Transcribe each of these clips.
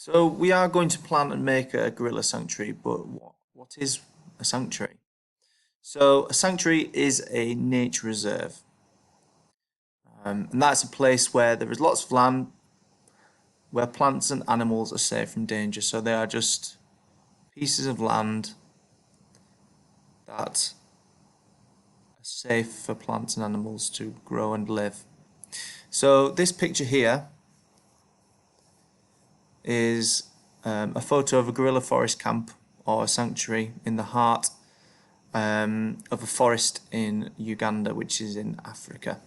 So we are going to plan and make a gorilla sanctuary, but what is a sanctuary? So a sanctuary is a nature reserve, and that's a place where there is lots of land where plants and animals are safe from danger. So they are just pieces of land that are safe for plants and animals to grow and live. So this picture here is a photo of a gorilla forest camp or a sanctuary in the heart of a forest in Uganda, which is in Africa.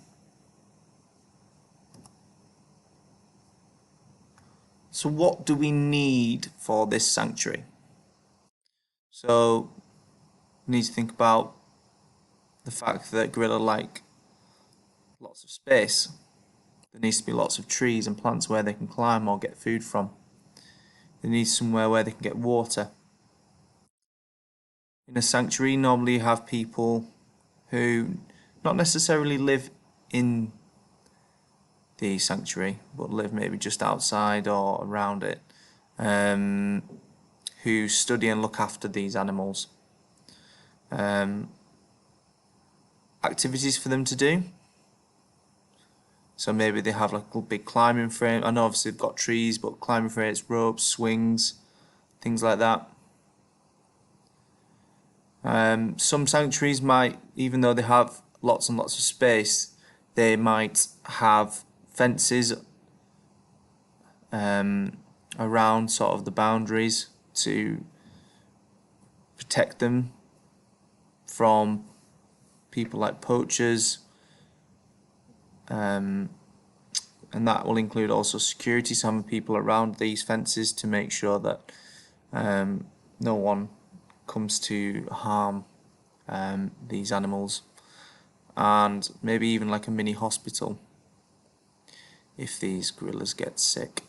So what do we need for this sanctuary? So we need to think about the fact that gorilla like lots of space. There needs to be lots of trees and plants where they can climb or get food from. They need somewhere where they can get water. In a sanctuary, normally you have people who not necessarily live in the sanctuary, but live maybe just outside or around it, who study and look after these animals. Activities for them to do. So maybe they have like a big climbing frame. I know obviously they've got trees, but climbing frames, ropes, swings, things like that. Some sanctuaries might, even though they have lots and lots of space, they might have fences around sort of the boundaries to protect them from people like poachers, and that will include also security, so having people around these fences to make sure that no one comes to harm these animals, and maybe even like a mini hospital if these gorillas get sick.